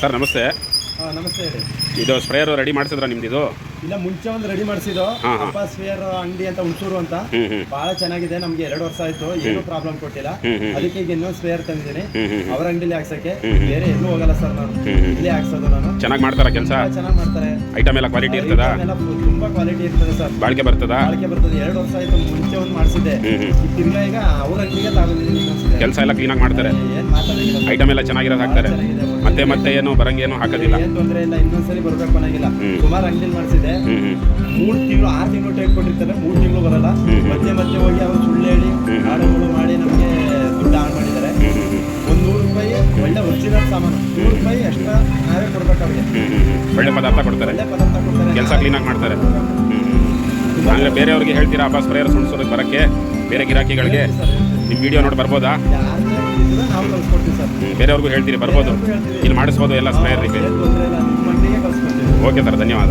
Sir ನಮಸ್ತೆ. ನಮಸ್ತೆ ಹೇಳಿ. ಇದು ಸ್ಪ್ರೇಯರ್ ರೆಡಿ ಮಾಡಿಸಿದ್ರ ನಿಮ್ದು? ಇದು ಇಲ್ಲ, ಮುಂಚೆ ಒಂದು ರೆಡಿ ಮಾಡಿಸಿದ್ದು ಸ್ಪ್ರೇಯರ್ ಅಂಗಡಿ ಅಂತ ಹುಣಸೂರು ಅಂತ. ಬಹಳ ಚೆನ್ನಾಗಿದೆ, ನಮ್ಗೆ 2 ವರ್ಷ ಆಯ್ತು, ಏನು ಪ್ರಾಬ್ಲಮ್ ಕೊಟ್ಟಿಲ್ಲ. ಅದಕ್ಕೆ ಈಗ ಇನ್ನೊಂದು ಸ್ಪ್ರೇಯರ್ ತಂದಿದ್ದೀನಿ ಅವರ ಅಂಗಡಿಲಿ ಹಾಕ್ಸಕ್ಕೆ. ಬೇರೆ ಎಲ್ಲೂ ಹೋಗಲ್ಲ ಸರ್, ನಾನು ಇಲ್ಲೇ ಹಾಕ್ಸೋದು. ನಾನು ಚೆನ್ನಾಗಿ ಮಾಡ್ತಾರ ಕೆಲಸ? ಚೆನ್ನಾಗಿ ಮಾಡ್ತಾರೆ. ಐಟಮ್ ಎಲ್ಲ ಕ್ವಾಲಿಟಿ ಇರ್ತದ? ತುಂಬಾ ಕ್ವಾಲಿಟಿ ಇರ್ತದೆ ಸರ್. ಬಾಳಿಕೆ ಬರ್ತದೆ. 2 ವರ್ಷ ಆಯ್ತು, ಮುಂಚೆ ಒಂದು ಮಾಡಿಸಿದ್ದೆ. ತಿರ್ಗಾ ಈಗ ಅವ್ರ ಅಂಗಡಿಗೆ ತಗೊಂಡಿದ್ದೀನಿ. ಕೆಲಸ ಎಲ್ಲ ಕ್ಲೀನಾಗಿ ಮಾಡ್ತಾರೆ, ಏನ್ ಮಾತಾಡಿಲ್ಲ. ಐಟಮ್ ಎಲ್ಲ ಚೆನ್ನಾಗಿರೋದು ಹಾಕ್ತಾರೆ. ಮತ್ತೆ ಏನು ಬರಂಗೇನು ಹಾಕೋದಿಲ್ಲ, ಏನ್ ತೊಂದರೆ ಇಲ್ಲ. ಇನ್ನೊಂದ್ಸರಿ ಬರ್ಬೇಕು ಅನ್ನಂಗಿಲ್ಲ. ಸುಮಾರು ಅಂಗಡಿಲಿ ಮಾಡಿಸಿದೆ. 3 ತಿಂಗಳು 6 ತಿಂಗಳು ಟೈಮ್ ಕೊಟ್ಟಿರ್ತಾರೆ, 3 ತಿಂಗಳು ಬರಲ್ಲ. ಮತ್ತೆ ಹೋಗಿ ಅವ್ರು ಸುಳ್ಳು ಹೇಳಿ ಆರ್ಡರ್ಗಳು ಮಾಡಿ ನಮಗೆ ದುಡ್ಡು ಹಾಳು ಮಾಡಿದ್ದಾರೆ. ಒಂದು 100 ರೂಪಾಯಿ ಒಳ್ಳೆ ಒರಿಜಿನಲ್ ಸಾಮಾನು, 100 ರೂಪಾಯಿ ಎಕ್ಸ್ಟ್ರಾ ನಾವೇ ಕೊಡ್ಬೇಕು ಅವ್ರಿಗೆ. ಒಳ್ಳೆ ಪದಾರ್ಥ ಕೊಡ್ತಾರೆ, ಕೆಲಸ ಕ್ಲೀನಾಗಿ ಮಾಡ್ತಾರೆ. ಅಂದರೆ ಬೇರೆಯವ್ರಿಗೆ ಹೇಳ್ತೀರಾ ಸ್ಪ್ರೇಯರ್ ಸುಣ್ಸೋದಕ್ಕೆ ಬರೋಕ್ಕೆ, ಬೇರೆ ಗಿರಾಕಿಗಳಿಗೆ ನಿಮ್ಮ ವಿಡಿಯೋ ನೋಡಿ ಬರ್ಬೋದಾ? ನಾವು ಕಳ್ಸ್ಕೊಡ್ತೀವಿ ಸರ್. ಬೇರೆಯವ್ರಿಗೂ ಹೇಳ್ತೀರಿ ಬರ್ಬೋದು, ಇಲ್ಲಿ ಮಾಡಿಸ್ಬೋದು ಎಲ್ಲ ಸ್ಪ್ರೇಯರ್. ಓಕೆ ಸರ್, ಧನ್ಯವಾದ.